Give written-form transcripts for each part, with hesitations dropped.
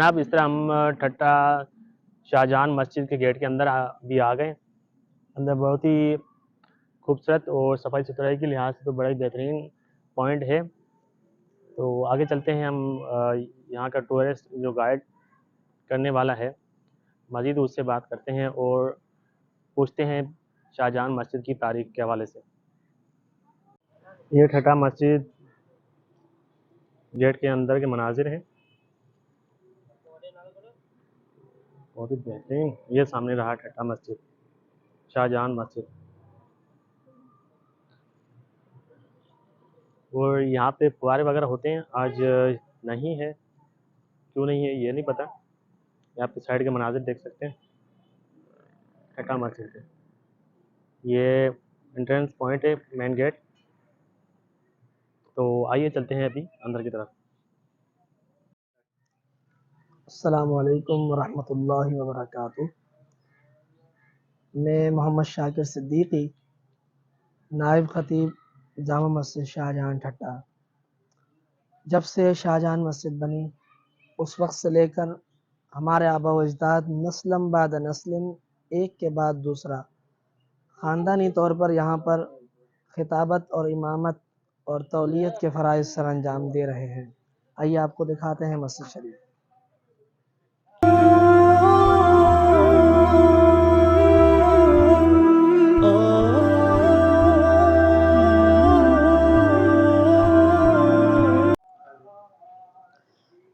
जनाब इस तरह हम ठट्टा शाहजहां मस्जिद के गेट के अंदर भी आ गए। अंदर बहुत ही खूबसूरत और सफाई सुथराई के लिहाज से तो बड़ा ही बेहतरीन पॉइंट है। तो आगे चलते हैं हम। यहाँ का टूरिस्ट जो गाइड करने वाला है मज़ीद उससे बात करते हैं और पूछते हैं शाहजहां मस्जिद की तारीख के हवाले से। ये ठट्टा मस्जिद गेट के अंदर के मनाजिर है, बहुत ही बेहतरीन। ये सामने रहा ठट्टा मस्जिद, शाहजहां मस्जिद। और यहाँ पे फुहारे वगैरह होते हैं, आज नहीं है, क्यों नहीं है ये नहीं पता। यहाँ पे साइड के मनाजिर देख सकते हैं ठट्टा मस्जिद के। ये एंट्रेंस पॉइंट है, मेन गेट। तो आइए चलते हैं अभी अंदर की तरफ। अस्सलामु अलैकुम वरहमतुल्लाहि वबरकातुहू। मैं मोहम्मद शाकिर सिद्दीकी, नायब खतीब जामा मस्जिद शाहजहां ठट्टा। जब से शाहजहां मस्जिद बनी उस वक्त से लेकर हमारे आबा व अजदाद नस्लन बाद नस्लिन एक के बाद दूसरा ख़ानदानी तौर पर यहाँ पर खिताबत और इमामत और तौलियत के फ़राइज़ सर अंजाम दे रहे हैं। आइए आपको दिखाते हैं मस्जिद शरीफ।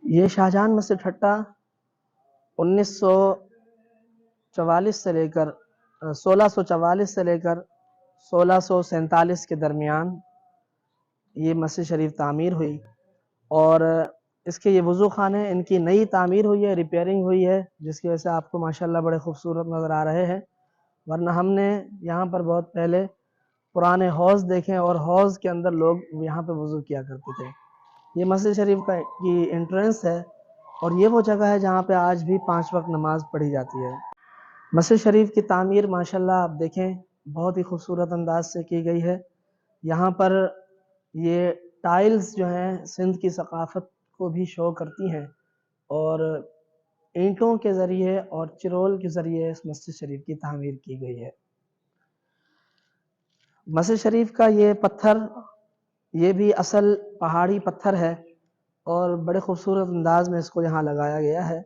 ये शाहजहां मस्जिद ठट्टा 1944 से लेकर 1644 से लेकर 1647 के दरमियान ये मस्जिद शरीफ तामीर हुई। और इसके ये वज़ू खाने इनकी नई तामीर हुई है, रिपेयरिंग हुई है, जिसकी वजह से आपको माशाल्लाह बड़े खूबसूरत नज़र आ रहे हैं। वरना हमने यहाँ पर बहुत पहले पुराने हौज़ देखे और हौज़ के अंदर लोग यहाँ पे वज़ू किया करते थे। ये मस्जिद शरीफ की एंट्रेंस है और ये वो जगह है जहाँ पे आज भी 5 वक्त नमाज पढ़ी जाती है। मस्जिद शरीफ की तामीर माशाल्लाह आप देखें बहुत ही खूबसूरत अंदाज से की गई है। यहाँ पर ये टाइल्स जो हैं सिंध की सकाफ़त को भी शो करती हैं और ईंटों के ज़रिए और चिरोल के ज़रिए इस मस्जिद शरीफ की तामीर की गई है। मस्जिद शरीफ का ये पत्थर ये भी असल पहाड़ी पत्थर है और बड़े खूबसूरत अंदाज में इसको यहाँ लगाया गया है।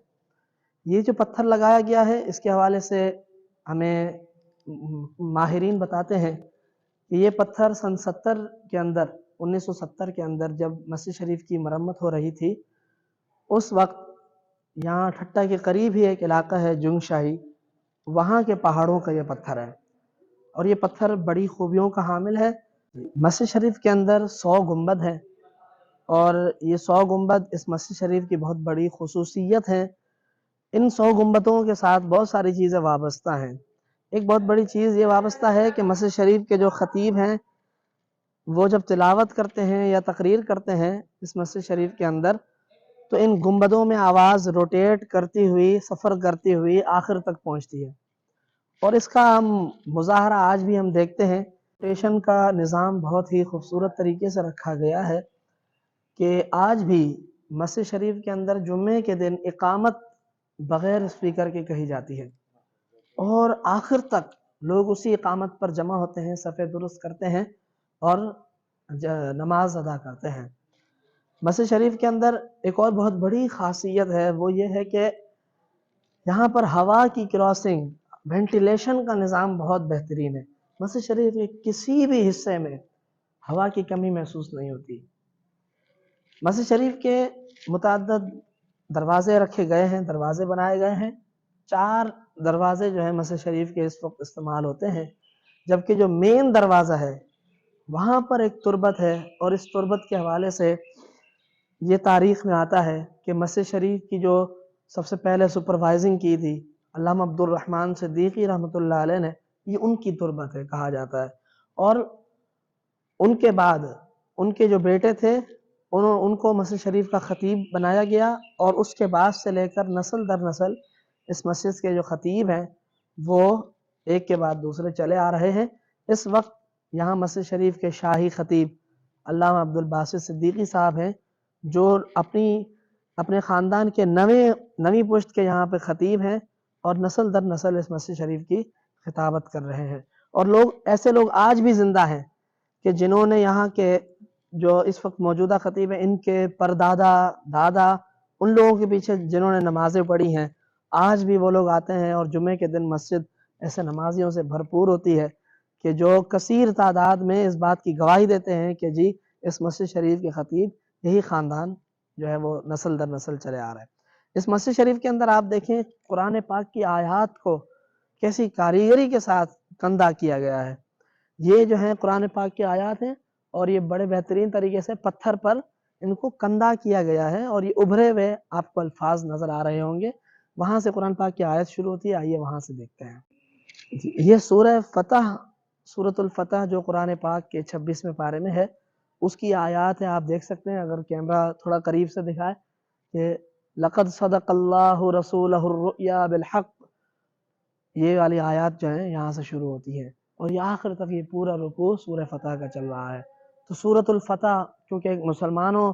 ये जो पत्थर लगाया गया है इसके हवाले से हमें माहिरीन बताते हैं कि ये पत्थर सन 70 के अंदर 1970 के अंदर जब मस्जिद शरीफ की मरम्मत हो रही थी उस वक्त यहाँ ठट्टा के करीब ही एक इलाका है जुंग शाही, वहाँ के पहाड़ों का ये पत्थर है और ये पत्थर बड़ी खूबियों का हामिल है। मस्जिद शरीफ के अंदर 100 गुंबद है और ये 100 गुंबद इस मस्जिद शरीफ की बहुत बड़ी खुसूसियत है। इन 100 गुंबदों के साथ बहुत सारी चीज़ें वाबस्ता हैं। एक बहुत बड़ी चीज़ ये वाबस्ता है कि मस्जिद शरीफ के जो ख़तीब हैं वो जब तिलावत करते हैं या तकरीर करते हैं इस मस्जिद शरीफ के अंदर तो इन गुंबदों में आवाज़ रोटेट करती हुई सफ़र करती हुई आखिर तक पहुंचती है और इसका हम मुज़ाहरा आज भी हम देखते हैं। रोटेशन का निज़ाम बहुत ही खूबसूरत तरीके से रखा गया है कि आज भी मस्जिद शरीफ के अंदर जुम्मे के दिन इकामत बग़ैर स्पीकर के कही जाती है और आखिर तक लोग उसी इकामत पर जमा होते हैं, सफ़े दुरुस्त करते हैं और नमाज अदा करते हैं। मस्जिद शरीफ के अंदर एक और बहुत बड़ी खासियत है, वो ये है कि यहाँ पर हवा की क्रॉसिंग वेंटिलेशन का निज़ाम बहुत बेहतरीन है। मस्जिद शरीफ के किसी भी हिस्से में हवा की कमी महसूस नहीं होती। मस्जिद शरीफ के मुतअद्दिद दरवाज़े रखे गए हैं, दरवाज़े बनाए गए हैं। 4 दरवाज़े जो है मस्जिद शरीफ के इस वक्त इस्तेमाल होते हैं, जबकि जो मेन दरवाज़ा है वहाँ पर एक तुरबत है और इस तुरबत के हवाले से ये तारीख़ में आता है कि मस्जिद शरीफ की जो सबसे पहले सुपरवाइजिंग की थी अल्लामा अब्दुल रहमान सिद्दीकी रहमतुल्लाह अलैह ने, ये उनकी तुरबत है कहा जाता है। और उनके बाद उनके जो बेटे थे उनको मस्जिद शरीफ का ख़तीब बनाया गया और उसके बाद से लेकर नस्ल दर नस्ल इस मस्जिद के जो ख़तीब हैं वो एक के बाद दूसरे चले आ रहे हैं। इस वक्त यहाँ मस्जिद शरीफ के शाही ख़तीब अल्लामा अब्दुल बासित सिद्दीकी साहब हैं जो अपनी اپنے خاندان کے نویں پشت کے یہاں پہ خطیب ہیں اور نسل در نسل اس مسجد شریف کی خطابت کر رہے ہیں. اور ایسے لوگ آج بھی زندہ ہیں کہ جنہوں نے یہاں کے جو اس وقت موجودہ خطیب ہیں ان کے پردادا دادا ان لوگوں کے پیچھے جنہوں نے نمازیں پڑھی ہیں، آج بھی وہ لوگ آتے ہیں اور جمعے کے دن مسجد ایسے نمازیوں سے بھرپور ہوتی ہے کہ جو کثیر تعداد میں اس بات کی گواہی دیتے ہیں کہ جی اس مسجد شریف کے خطیب یہی خاندان جو ہے وہ نسل در نسل چلے آ رہا ہے. اس مسجد شریف کے اندر آپ دیکھیں قرآن پاک کی آیات کو کیسی کاریگری کے ساتھ کندہ کیا گیا ہے. یہ جو ہیں قرآن پاک کی آیات ہیں اور یہ بڑے بہترین طریقے سے پتھر پر ان کو کندہ کیا گیا ہے اور یہ ابھرے ہوئے آپ کو الفاظ نظر آ رہے ہوں گے. وہاں سے قرآن پاک کی آیت شروع ہوتی ہے، آئیے وہاں سے دیکھتے ہیں. یہ سورہ فتح، سورۃ الفتح جو قرآن پاک کے 26ویں پارے میں ہے اس کی آیات ہے. آپ دیکھ سکتے ہیں اگر کیمرہ تھوڑا قریب سے دکھائے کہ لقد صدق اللہ رسولہ الرؤیا بالحق، یہ والی آیات جو ہیں یہاں سے شروع ہوتی ہیں اور یہ آخر تک یہ پورا رکوع سورہ فتح کا چل رہا ہے. تو سورۃ الفتح کیونکہ ایک مسلمانوں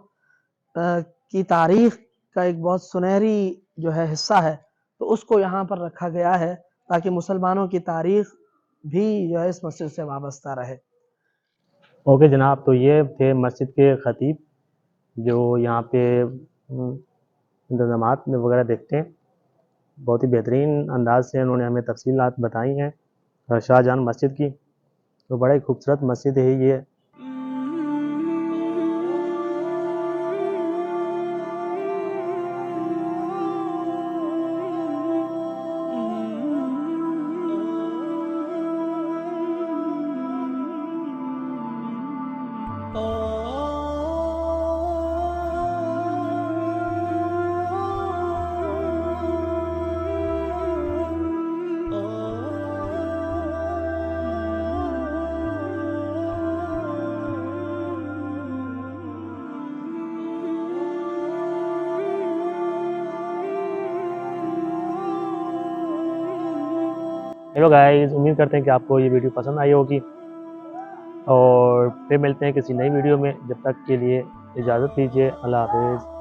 کی تاریخ کا ایک بہت سنہری جو ہے حصہ ہے تو اس کو یہاں پر رکھا گیا ہے تاکہ مسلمانوں کی تاریخ بھی جو ہے اس مسجد سے وابستہ رہے. اوکے جناب، تو یہ تھے مسجد کے خطیب جو یہاں پہ انتظامات میں وغیرہ دیکھتے ہیں. بہت ہی بہترین انداز سے انہوں نے ہمیں تفصیلات بتائی ہیں شاہ جہان مسجد کی. تو بڑا ہی خوبصورت مسجد ہے یہ. ہیلو گائز، امید کرتے ہیں کہ آپ کو یہ ویڈیو پسند آئی ہوگی اور پھر ملتے ہیں کسی نئی ویڈیو میں. جب تک کے لیے اجازت دیجیے. اللہ حافظ.